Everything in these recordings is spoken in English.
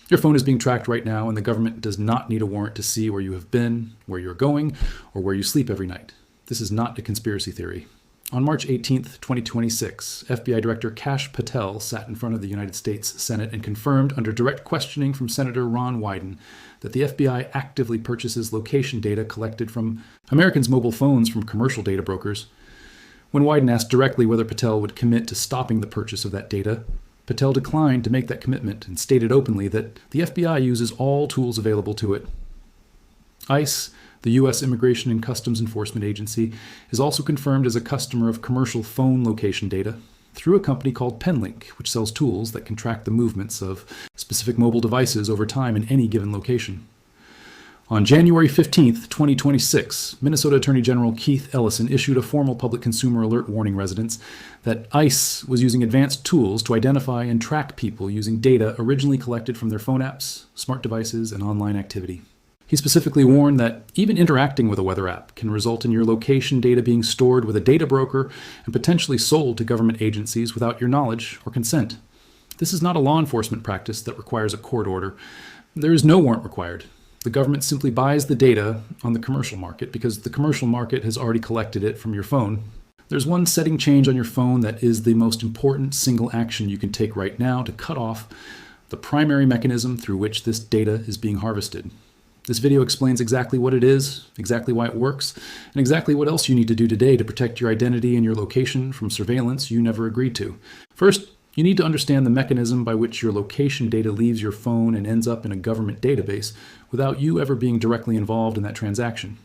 Your phone is being tracked right now, and the government does not need a warrant to see where you have been, where you're going, or where you sleep every night. This is not a conspiracy theory. On March 18th, 2026, FBI Director Kash Patel sat in front of the United States Senate and confirmed under direct questioning from Senator Ron Wyden that the FBI actively purchases location data collected from Americans' mobile phones from commercial data brokers. When Wyden asked directly whether Patel would commit to stopping the purchase of that data, Patel declined to make that commitment and stated openly that the FBI uses all tools available to it. ICE, the U.S. Immigration and Customs Enforcement Agency, is also confirmed as a customer of commercial phone location data through a company called Penlink, which sells tools that can track the movements of specific mobile devices over time in any given location. On January 15th, 2026, Minnesota Attorney General Keith Ellison issued a formal public consumer alert warning residents that ICE was using advanced tools to identify and track people using data originally collected from their phone apps, smart devices, and online activity. He specifically warned that even interacting with a weather app can result in your location data being stored with a data broker and potentially sold to government agencies without your knowledge or consent. This is not a law enforcement practice that requires a court order. There is no warrant required. The government simply buys the data on the commercial market because the commercial market has already collected it from your phone. There's one setting change on your phone that is the most important single action you can take right now to cut off the primary mechanism through which this data is being harvested. This video explains exactly what it is, exactly why it works, and exactly what else you need to do today to protect your identity and your location from surveillance you never agreed to. First, you need to understand the mechanism by which your location data leaves your phone and ends up in a government database without you ever being directly involved in that transaction.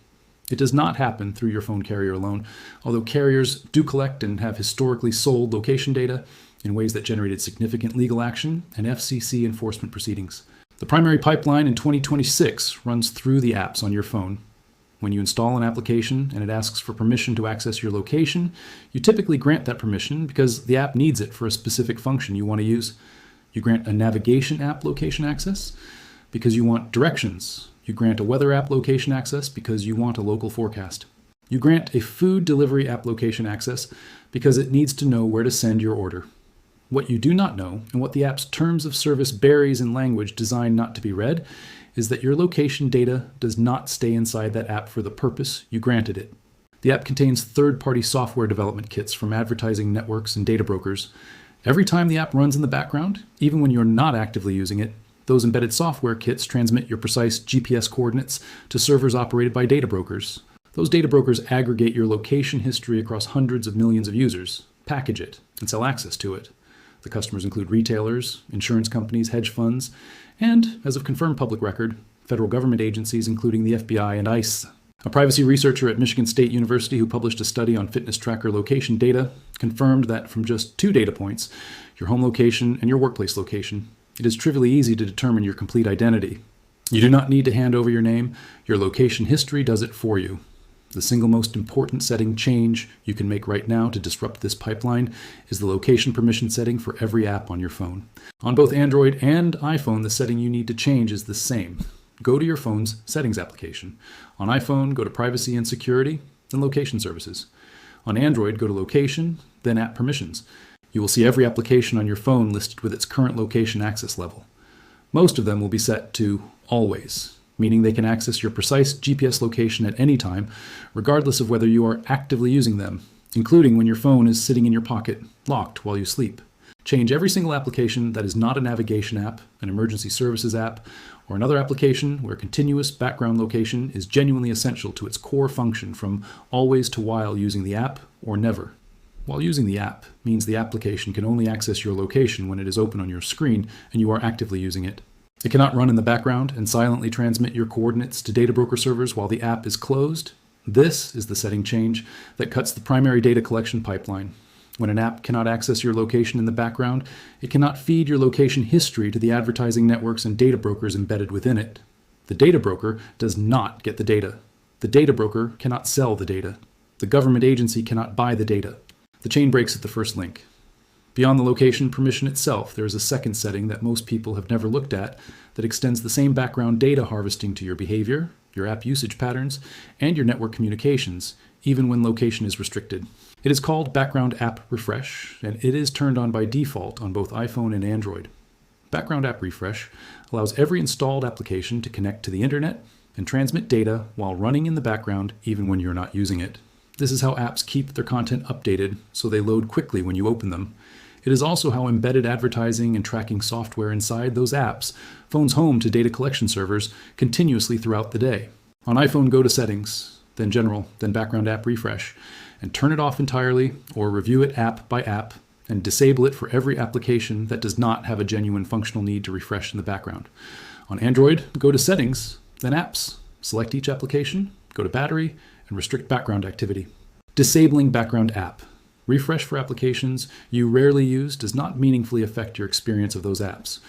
It does not happen through your phone carrier alone, although carriers do collect and have historically sold location data in ways that generated significant legal action and FCC enforcement proceedings. The primary pipeline in 2026 runs through the apps on your phone. When you install an application and it asks for permission to access your location, you typically grant that permission because the app needs it for a specific function you want to use. You grant a navigation app location access because you want directions. You grant a weather app location access because you want a local forecast. You grant a food delivery app location access because it needs to know where to send your order. What you do not know, and what the app's terms of service buries in language designed not to be read, is that your location data does not stay inside that app for the purpose you granted it. The app contains third-party software development kits from advertising networks and data brokers. Every time the app runs in the background, even when you're not actively using it, those embedded software kits transmit your precise GPS coordinates to servers operated by data brokers. Those data brokers aggregate your location history across hundreds of millions of users, package it, and sell access to it. The customers include retailers, insurance companies, hedge funds, and, as of confirmed public record, federal government agencies including the FBI and ICE. A privacy researcher at Michigan State University who published a study on fitness tracker location data confirmed that from just 2 data points, your home location and your workplace location, it is trivially easy to determine your complete identity. You do not need to hand over your name. Your location history does it for you. The single most important setting change you can make right now to disrupt this pipeline is the location permission setting for every app on your phone. On both Android and iPhone, the setting you need to change is the same. Go to your phone's Settings application. On iPhone, go to Privacy and Security, then Location Services. On Android, go to Location, then App Permissions. You will see every application on your phone listed with its current location access level. Most of them will be set to Always, meaning they can access your precise GPS location at any time, regardless of whether you are actively using them, including when your phone is sitting in your pocket, locked while you sleep. Change every single application that is not a navigation app, an emergency services app, or another application where continuous background location is genuinely essential to its core function from always to while using the app or never. While using the app means the application can only access your location when it is open on your screen and you are actively using it. It cannot run in the background and silently transmit your coordinates to data broker servers while the app is closed. This is the setting change that cuts the primary data collection pipeline. When an app cannot access your location in the background, it cannot feed your location history to the advertising networks and data brokers embedded within it. The data broker does not get the data. The data broker cannot sell the data. The government agency cannot buy the data. The chain breaks at the first link. Beyond the location permission itself, there is a second setting that most people have never looked at that extends the same background data harvesting to your behavior, your app usage patterns, and your network communications, even when location is restricted. It is called Background App Refresh, and it is turned on by default on both iPhone and Android. Background app refresh allows every installed application to connect to the internet and transmit data while running in the background even when you're not using it. This is how apps keep their content updated so they load quickly when you open them. It is also how embedded advertising and tracking software inside those apps phones home to data collection servers continuously throughout the day. On iPhone, go to Settings, then General, then Background App Refresh, and turn it off entirely or review it app by app and disable it for every application that does not have a genuine functional need to refresh in the background. On Android, go to Settings, then Apps, select each application, go to Battery, and restrict background activity. Disabling Background App. Refresh for applications you rarely use does not meaningfully affect your experience of those apps.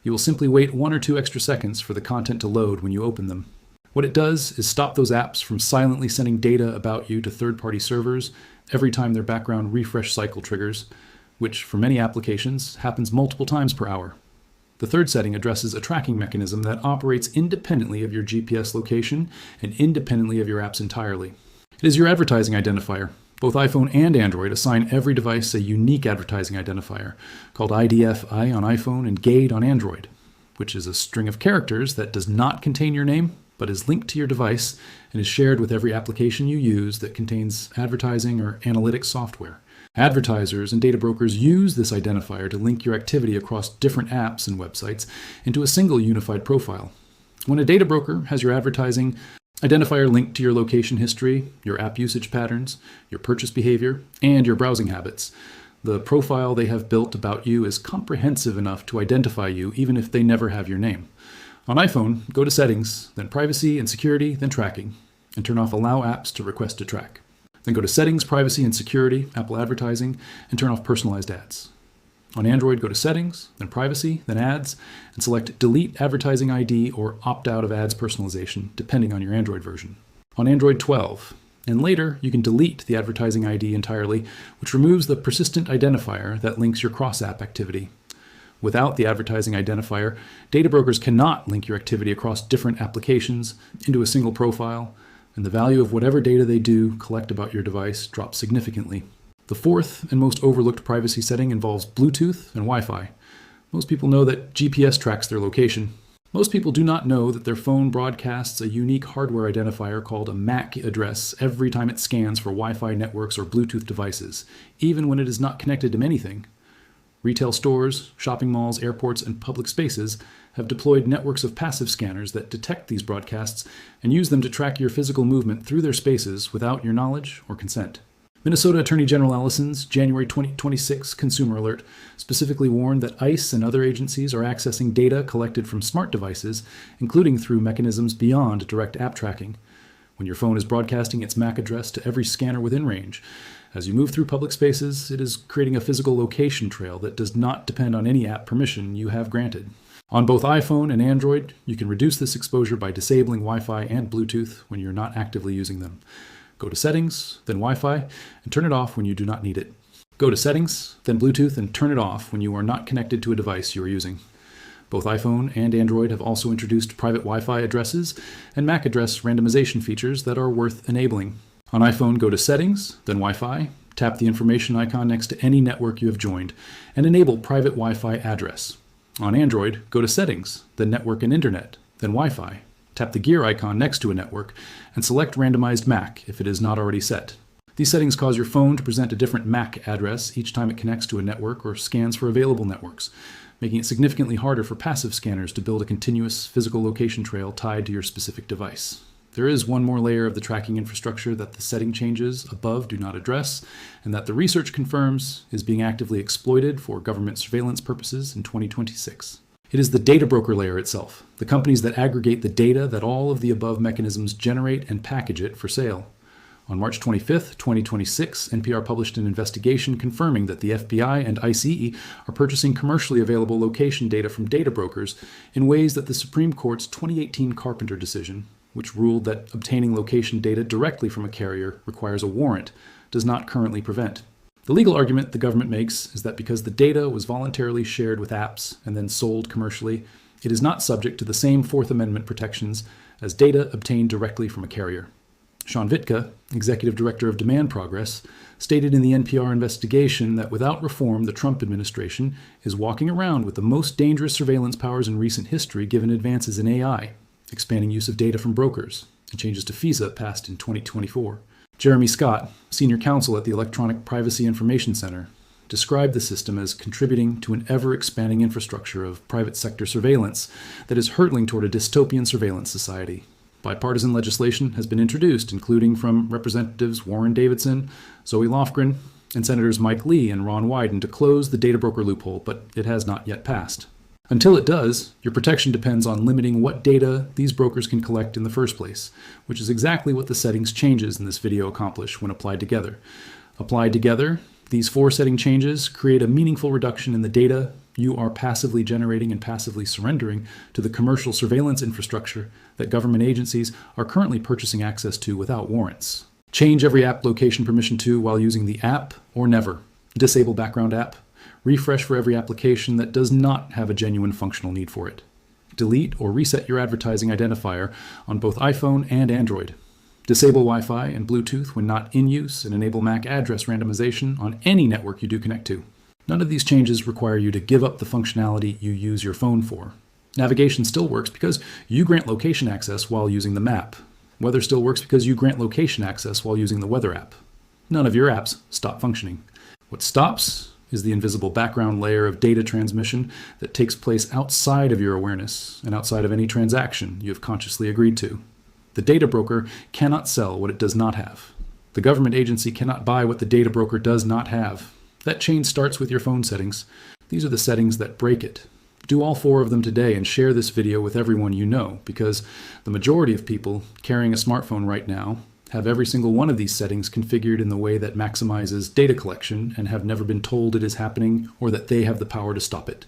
You will simply wait 1 or 2 extra seconds for the content to load when you open them. What it does is stop those apps from silently sending data about you to third-party servers every time their background refresh cycle triggers, which for many applications happens multiple times per hour. The third setting addresses a tracking mechanism that operates independently of your GPS location and independently of your apps entirely. It is your advertising identifier. Both iPhone and Android assign every device a unique advertising identifier called IDFI on iPhone and GAID on Android, which is a string of characters that does not contain your name, but is linked to your device and is shared with every application you use that contains advertising or analytics software. Advertisers and data brokers use this identifier to link your activity across different apps and websites into a single unified profile. When a data broker has your advertising identifier linked to your location history, your app usage patterns, your purchase behavior, and your browsing habits, the profile they have built about you is comprehensive enough to identify you even if they never have your name. On iPhone, go to Settings, then Privacy and Security, then Tracking, and turn off Allow Apps to Request to Track. Then go to Settings, Privacy and Security, Apple Advertising, and turn off Personalized Ads. On Android, go to Settings, then Privacy, then Ads, and select Delete Advertising ID or Opt out of Ads Personalization, depending on your Android version. On Android 12, and later, you can delete the advertising ID entirely, which removes the persistent identifier that links your cross-app activity. Without the advertising identifier, data brokers cannot link your activity across different applications into a single profile, and the value of whatever data they do collect about your device drops significantly. The fourth and most overlooked privacy setting involves Bluetooth and Wi-Fi. Most people know that GPS tracks their location. Most people do not know that their phone broadcasts a unique hardware identifier called a MAC address every time it scans for Wi-Fi networks or Bluetooth devices, even when it is not connected to anything. Retail stores, shopping malls, airports, and public spaces have deployed networks of passive scanners that detect these broadcasts and use them to track your physical movement through their spaces without your knowledge or consent. Minnesota Attorney General Ellison's January 2026 Consumer Alert specifically warned that ICE and other agencies are accessing data collected from smart devices, including through mechanisms beyond direct app tracking. When your phone is broadcasting its MAC address to every scanner within range, as you move through public spaces, it is creating a physical location trail that does not depend on any app permission you have granted. On both iPhone and Android, you can reduce this exposure by disabling Wi-Fi and Bluetooth when you're not actively using them. Go to Settings, then Wi-Fi, and turn it off when you do not need it. Go to Settings, then Bluetooth, and turn it off when you are not connected to a device you are using. Both iPhone and Android have also introduced private Wi-Fi addresses and MAC address randomization features that are worth enabling. On iPhone, go to Settings, then Wi-Fi, tap the information icon next to any network you have joined, and enable private Wi-Fi address. On Android, go to Settings, then Network and Internet, then Wi-Fi. Tap the gear icon next to a network, and select Randomized MAC if it is not already set. These settings cause your phone to present a different MAC address each time it connects to a network or scans for available networks, making it significantly harder for passive scanners to build a continuous physical location trail tied to your specific device. There is one more layer of the tracking infrastructure that the setting changes above do not address, and that the research confirms is being actively exploited for government surveillance purposes in 2026. It is the data broker layer itself, the companies that aggregate the data that all of the above mechanisms generate and package it for sale. On March 25, 2026, NPR published an investigation confirming that the FBI and ICE are purchasing commercially available location data from data brokers in ways that the Supreme Court's 2018 Carpenter decision, which ruled that obtaining location data directly from a carrier requires a warrant, does not currently prevent. The legal argument the government makes is that because the data was voluntarily shared with apps and then sold commercially, it is not subject to the same Fourth Amendment protections as data obtained directly from a carrier. Sean Vitka, executive director of Demand Progress, stated in the NPR investigation that without reform, the Trump administration is walking around with the most dangerous surveillance powers in recent history given advances in AI, expanding use of data from brokers, and changes to FISA passed in 2024. Jeremy Scott, senior counsel at the Electronic Privacy Information Center, described the system as contributing to an ever-expanding infrastructure of private sector surveillance that is hurtling toward a dystopian surveillance society. Bipartisan legislation has been introduced, including from Representatives Warren Davidson, Zoe Lofgren, and Senators Mike Lee and Ron Wyden to close the data broker loophole, but it has not yet passed. Until it does, your protection depends on limiting what data these brokers can collect in the first place, which is exactly what the settings changes in this video accomplish when applied together. Applied together, these 4 setting changes create a meaningful reduction in the data you are passively generating and passively surrendering to the commercial surveillance infrastructure that government agencies are currently purchasing access to without warrants. Change every app location permission to while using the app or never. Disable background app. Refresh for every application that does not have a genuine functional need for it. Delete or reset your advertising identifier on both iPhone and Android. Disable Wi-Fi and Bluetooth when not in use, and enable MAC address randomization on any network you do connect to. None of these changes require you to give up the functionality you use your phone for. Navigation still works because you grant location access while using the map. Weather still works because you grant location access while using the weather app. None of your apps stop functioning. What stops is the invisible background layer of data transmission that takes place outside of your awareness and outside of any transaction you have consciously agreed to. The data broker cannot sell what it does not have. The government agency cannot buy what the data broker does not have. That chain starts with your phone settings. These are the settings that break it. Do all 4 of them today and share this video with everyone you know, because the majority of people carrying a smartphone right now have every single one of these settings configured in the way that maximizes data collection and have never been told it is happening or that they have the power to stop it.